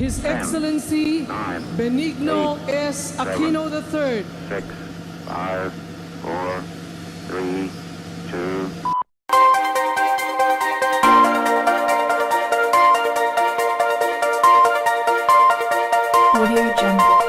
His 10, Excellency 9, Benigno 8, S. Aquino III. 6, 5, 4, 3, 2. Audio Jungle.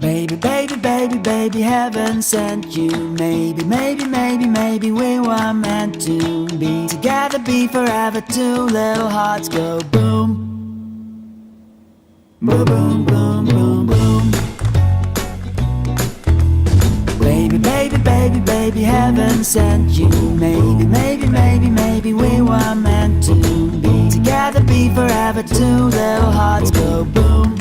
Baby, baby, baby, baby, heaven sent you. Maybe, maybe, maybe, maybe we were meant to be together, be forever. Two little hearts go boom, boom, boom, boom, boom, boom. Baby, baby, baby, baby, heaven sent you. Maybe, maybe, maybe, maybe we were meant to be together, be forever. Two little hearts go boom.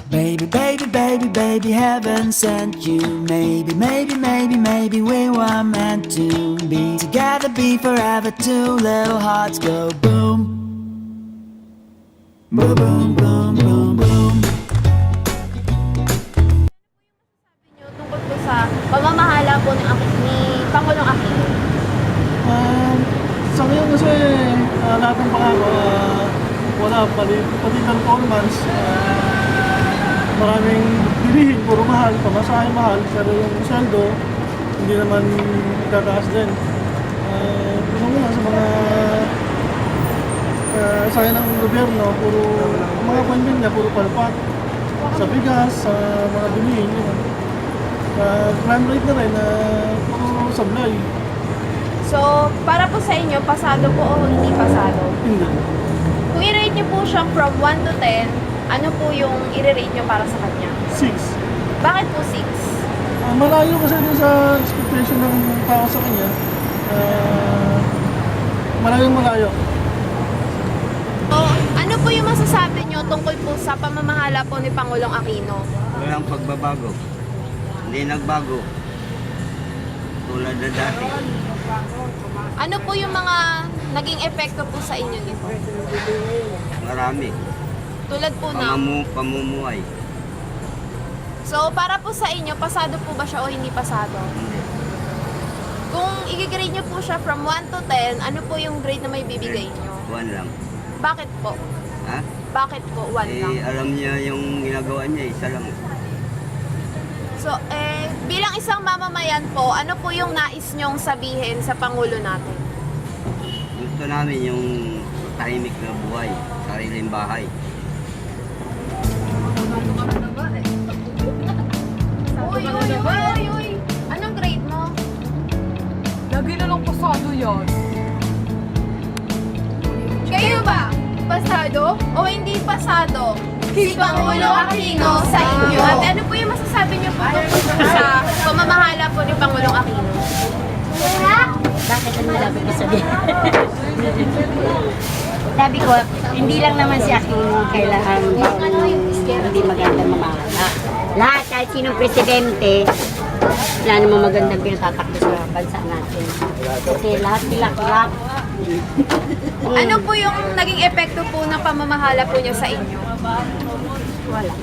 Baby, baby, baby, baby, heaven sent you. Maybe, maybe, maybe, maybe we were meant to be together, be forever. Two little hearts go boom, boom, boom, boom, boom, boom. Tungkol po sa pamamahala po ng ni Pangulong Aquino. Sa ngayon kasi lahat ng pangako wala, pati performance, maraming bilihin, puro mahal, pamasahe mahal, pero yung sweldo hindi naman tataas din. Ano mo lang sa mga saya ng gobyerno, puro mga pandin niya, puro palpak sa bigas, sa mga bilihin, yun. Crime rate na rin, puro sablay. So, para po sa inyo, pasado po o hindi pasado? Hindi. Kung i-rate niyo po siya from 1 to 10, ano po yung i-rate niyo para sa kanya? 6. Bakit po 6? Malayo kasi din sa expectation ng tao sa kanya. Malayo. So, ano po yung masasabi niyo tungkol po sa pamamahala po ni Pangulong Aquino? Walang pagbabago. Hindi nagbago. Tulad na dati. Ano po yung mga naging epekto po sa inyo nito? Marami. Tulad po ng... Pamumuhay. So, para po sa inyo, pasado po ba siya o hindi pasado? Hindi. Kung i-grade niyo po siya from 1 to 10, ano po yung grade na may bibigay niyo? 1 lang. Bakit po? Ha? Bakit po 1 lang? Alam niya yung ginagawa niya, isa lang. So, bilang isang mamamayan po, ano po yung nais nyong sabihin sa Pangulo natin? Gusto namin yung tahimik na buhay, sariling bahay. Uy! Anong grade mo? Lagi na lang pasado yan. Kayo ba? Pasado o hindi pasado? Si Pangulo Aquino sa inyo. At ano po yung masasabi niyo po tungkol sa pamamahala po ni Pangulong Aquino? Bakit ano lang ko sabihin? Sabi ko, hindi lang naman si Aquino kailangan hindi magandang mamahala. Lahat, kahit sinong presidente, wala namang magandang pinatatakbo sa bansa natin. Kasi lahat kilak-kilak. Ano po yung naging epekto po ng pamamahala po niya sa inyo? Wala.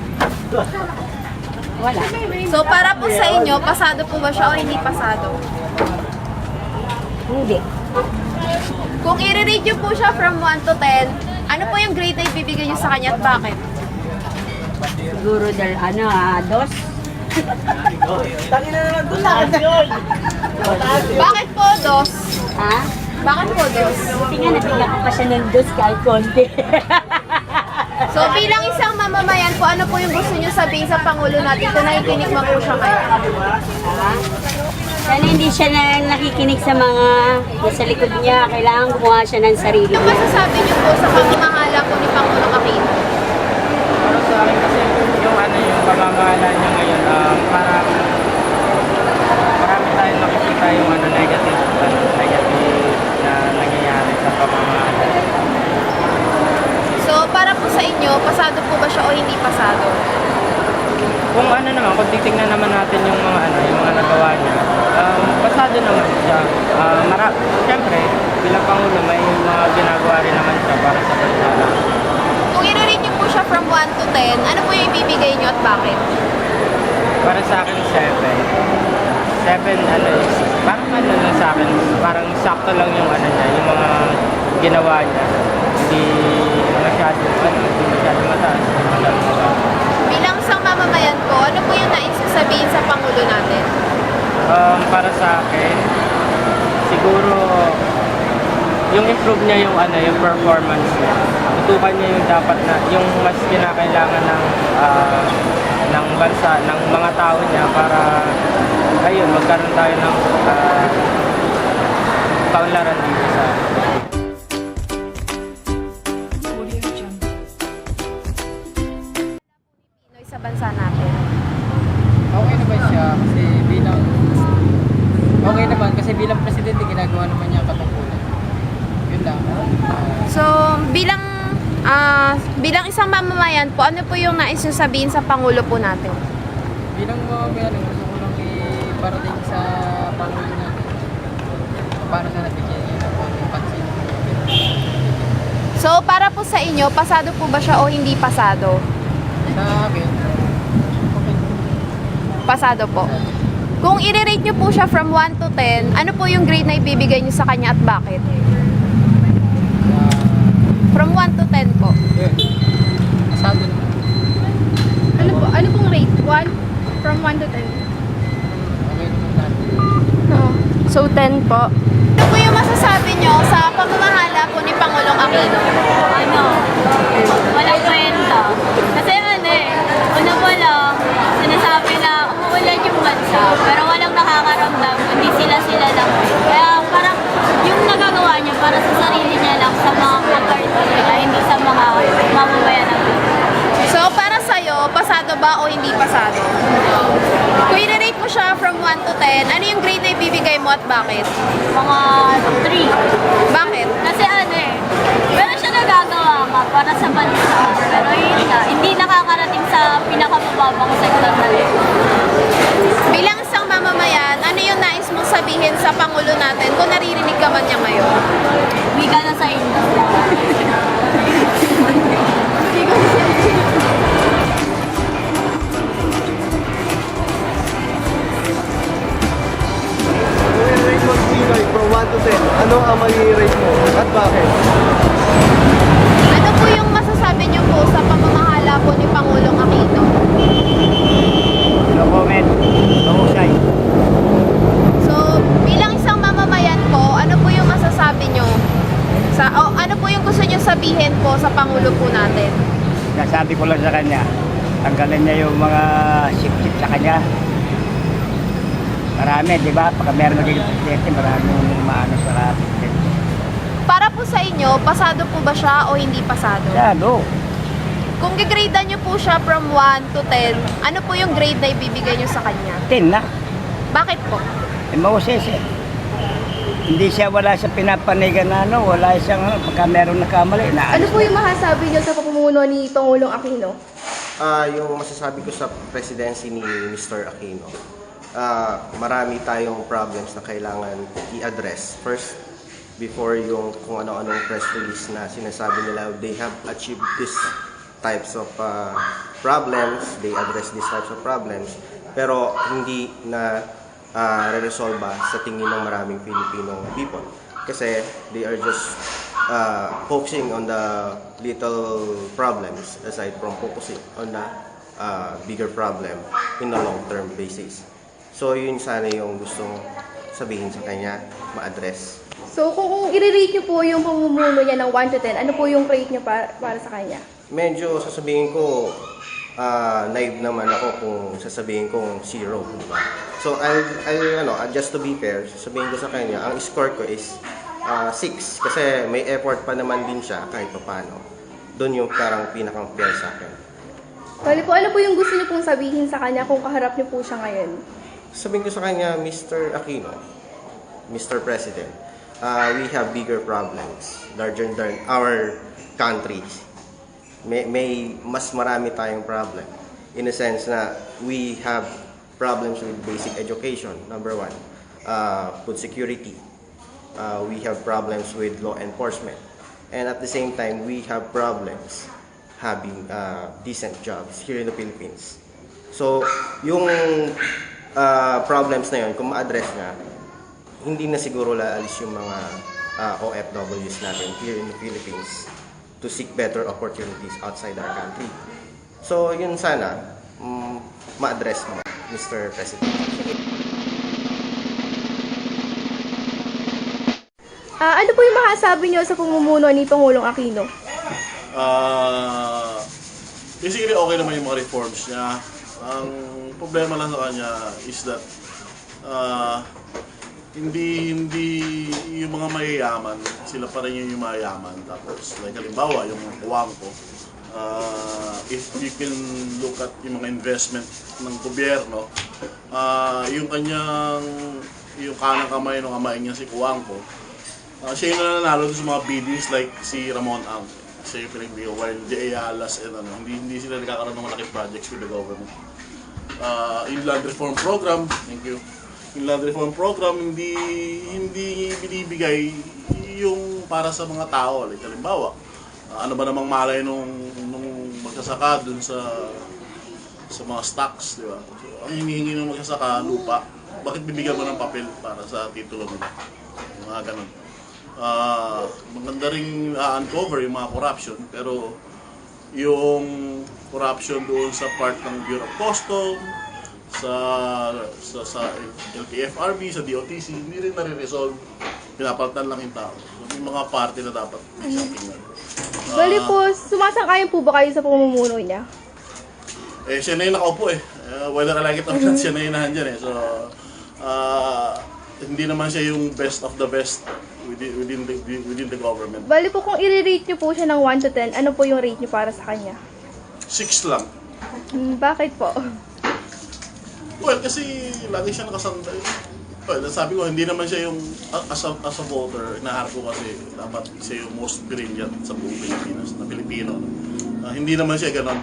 Wala. So para po sa inyo, pasado po ba siya o hindi pasado? Hindi. Kung i-rate niyo po siya from 1 to 10, ano po yung grade na ibibigay niyo sa kanya at bakit? Siguro dahil dos. Bakit po dos? Ha? Bakit po dos? Buti nga nabigyan ko pa siya ng dos kahit konti. So bilang isang mamamayan po, ano po yung gusto niyo sabihin sa Pangulo natin kung nakikinig man po siya kayo? Ha? Sana hindi siya nakikinig sa mga nasa likod niya. Kailangan gumawa siya ng sarili Ano niya. masasabi niyo po sa pamamahala po ni Pangulong Aquino? Para sa akin kasi yung pamamahala niya ngayon, marami tayong nakikita yung negative na nangyayari sa pamamahala. So para po sa inyo, pasado po ba siya o hindi pasado? pasado? Kung ano naman, kung titignan naman natin yung mga nagawa niya, pasado naman siya. Siyempre, bilang Pangulo, may mga ginagawa rin naman siya para sa bansa. Kung i-rate niyo po siya from 1 to 10, ano po yung ibibigay niyo at bakit? Para sa akin, 7, parang lang sa akin, parang sakto lang yung yung mga ginawa niya. Hindi masyado mataas. Bilang isang mamamayan po, ano po yung nais niyo sabihin sa Pangulo natin? Para sa akin, siguro yung improve niya yung performance niya. Tutukan niya yung dapat na yung mas kinakailangan ng bansa, ng mga tao niya para ayun, magkaroon tayo ng kaunlaran dito sa Audio Jungle. Pinoy sa bansa natin. Okay naman siya kasi bilang presidente ginagawa naman niya katungkulan. Yun lang. So, bilang isang mamamayan po, ano po yung nais niyo sabihin sa Pangulo po natin? Bilang gusto ko lang iparating sa Pangulo natin. Para sa nabigyan niya ng pansin. So, para po sa inyo, pasado po ba siya o hindi pasado? Sa akin, okay. Pasado po. Kung i-rate niyo po siya from 1 to 10, ano po yung grade na ibibigay niyo sa kanya at bakit? From 1 to 10 po. Pasado naman. Ano pong rate? 1? From 1 to 10? Okay naman natin. So, 10 po. Ano po yung masasabi niyo sa pamamahala po ni Pangulong Aquino? Walang kwenta. Kasi una po lang, sinasabi na umuulan yung bansa, pero walang nakakaramdam, hindi sila lang. Kaya parang yung nagagawa niya para sa sarili niya lang, sa mga pagkarito nila, hindi sa mga mamamayan ng So, para sa'yo, pasado ba o hindi pasado? Kung i-rate mo siya from 1 to 10, ano yung grade na ibibigay mo at bakit? mga 3. Bakit? Kasi meron siya nagagawa ka para sa bansa, pero yun nga, hindi nakakarating sa pinakamababang sektor na rin. Bilang isang mamamayan, ano yung nais mong sabihin sa Pangulo natin kung naririnig ka man niya ngayon? Wika na sa inyo. I-rate mo ang Pinoy from 1 to 10. Ano ang mali-rate mo? At bakit? Ano po yung masasabi niyo po sa pamamahala po ni Pangulong Aquino? No comment. No side. So, bilang isang mamamayan po, ano po yung masasabi niyo? Ano po yung gusto niyo sabihin po sa Pangulo po natin? Nasabi ko lang sa kanya, tanggalan niya yung mga sip-sip sa kanya. Marami, di ba? Pagka meron magiging presidente, maraming maano sa presidente. Para po sa inyo, pasado po ba siya o hindi pasado? Masyado. Kung gigradean niyo po siya from 1 to 10, ano po yung grade na ibibigay niyo sa kanya? 10 na. Bakit po? Moses Hindi siya, wala siya pinapanigan na wala siyang, pagka meron nakamali, Ano po yung masasabi niyo sa pamumuno ni Pangulong Aquino? Yung masasabi ko sa presidency ni Mr. Aquino, marami tayong problems na kailangan i-address. First, before yung kung ano-anong press release na sinasabi nila, they have achieved these types of problems, they address these types of problems, pero hindi na re-resolve sa tingin ng maraming Filipino people. Kasi they are just focusing on the little problems aside from focusing on the bigger problem in a long-term basis. So yun sana yung gustong sabihin sa kanya, ma-address. So kung i-rate niyo po yung pamumuno niya ng 1 to 10, ano po yung rate niyo para sa kanya? Medyo sasabihin ko, naive naman ako kung sasabihin kong 0, diba? So just to be fair, sasabihin ko sa kanya, ang score ko is 6 kasi may effort pa naman din siya kahit paano. Doon yung parang pinakang fair sa akin. Ano po yung gusto niyo pong sabihin sa kanya kung kaharap niyo po siya ngayon? Sabihin ko sa kanya, Mr. Aquino, Mr. President, we have bigger problems larger than our country. mas marami tayong problem. In a sense na we have problems with basic education, number one. Food security. We have problems with law enforcement. And at the same time, we have problems having decent jobs here in the Philippines. So, yung problems na yun, kung ma-address na, hindi na siguro laalis yung mga OFWs natin here in the Philippines to seek better opportunities outside our country. So, yun sana, ma-address mo, Mr. President. Ano po yung masasabi niyo sa pamumuno ni Pangulong Aquino? Basically, okay naman yung mga reforms niya. Ang problema lang sa kanya is that hindi yung mga mayayaman, sila pa rin yung mayayaman. Tapos, like halimbawa, yung Kuwangko, if you can look at yung mga investment ng gobyerno, yung kanyang, yung kanang kamay ng kamay niya si Kuwangko, siya yung nananalo sa mga biddings like si Ramon Ang. Siya yung pinagbigo, while the Ayalas and hindi sila nagkakaroon ng malaking projects with the government. Yung land reform program, thank you. Yung land reform program, hindi binibigay yung para sa mga tao. Like, halimbawa, ano ba namang malay nung magsasaka dun sa mga stocks, di ba? So, ang hinihingi ng magsasaka, lupa. Bakit bibigyan mo ng papel para sa titulo mo? Mga ganun. Maganda rin uncover yung mga corruption, pero yung corruption doon sa part ng Bureau of Customs, sa LTFRB, sa DOTC, hindi rin nare-resolve. Pinapalitan lang yung tao. So, yung mga party na dapat tingnan. Bali po, sumasang-ayon po ba kayo sa pamumuno niya? Siya na yung nakaupo eh. Whether I like it or not, siya na yung nandyan eh. So, hindi naman siya yung best of the best within the government. Bali po, kung i-rate niyo po siya ng 1 to 10, ano po yung rate niyo para sa kanya? 6 lang. Bakit po? Well, kasi lagi siya nakasandal. Well, sabi ko, hindi naman siya yung, as a voter, inaharap ko kasi dapat siya yung most brilliant sa buong Pilipinas, na Pilipino. Hindi naman siya ganun.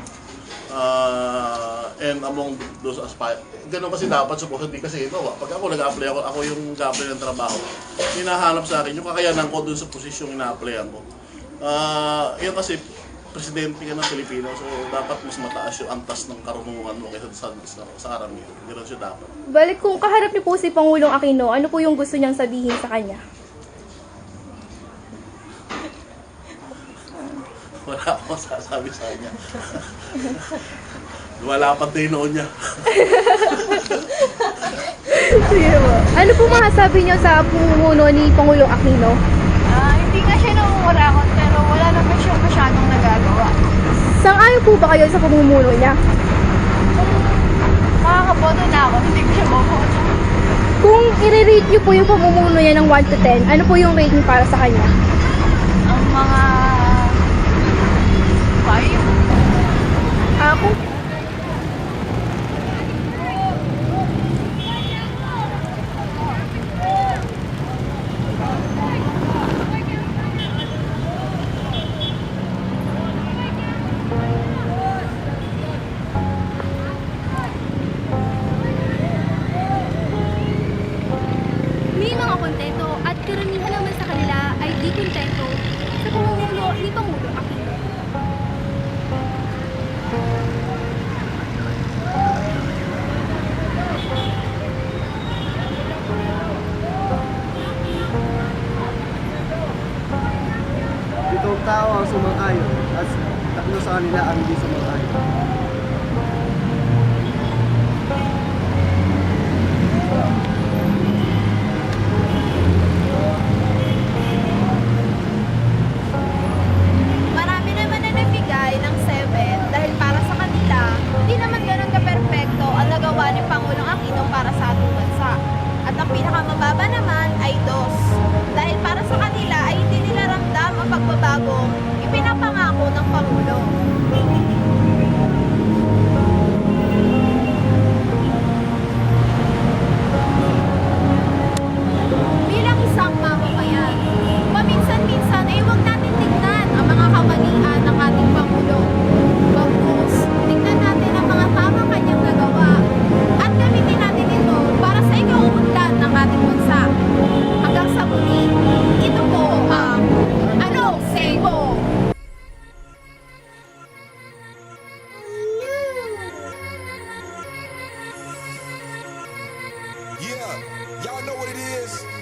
And among those aspirants, ganun kasi dapat supposedly kasi ito, pag ako nag-apply ako yung nag-apply ng trabaho, hinahanap sa akin yung kakayanan ko dun sa posisyong ina-applyan ko. Yan kasi, presidente ka ng Pilipino, so dapat mas mataas yung antas ng karunungan mo kaysa sa karamihan. Ganun siya dapat. Balik, kung kaharap niyo po si Pangulong Aquino, ano po yung gusto niyang sabihin sa kanya? Wala akong sasabi sa kanya. Wala pa din noon niya. Sige po. Ano po masasabi niyo sa pamumuno ni Pangulong Aquino? Hindi nga siya nangungurakot, pero wala naman siya masyadong nagagawa. Sang-ayon po ba kayo sa pamumuno niya? Makakaboto na ako, hindi ko siya boboto. Kung i-rate niyo po yung pamumuno niya ng 1 to 10, ano po yung rating para sa kanya? Ang mga 5. Kung May mga kontento at karamihan naman sa kanila ay di kontento sa pamumuno ni Pangulong Aquino. Itong tao ang sumakayo at tatlo sa kanila ang hindi sumakayo. marami naman na nabigay ng 7 dahil para sa kanila, hindi naman ganun ka-perfecto ang nagawa ni Pangulong Aquino para sa ating bansa. At ang pinakamababa naman ay 2 dahil para sa kanila ay hindi nila ramdam ang pagbabago ipinapangako ng Pangulo. Bilang isang mamamayan, paminsan-minsan ay huwag natin tignan ang mga kamalian ng ating Pangulo. Yeah, y'all know what it is.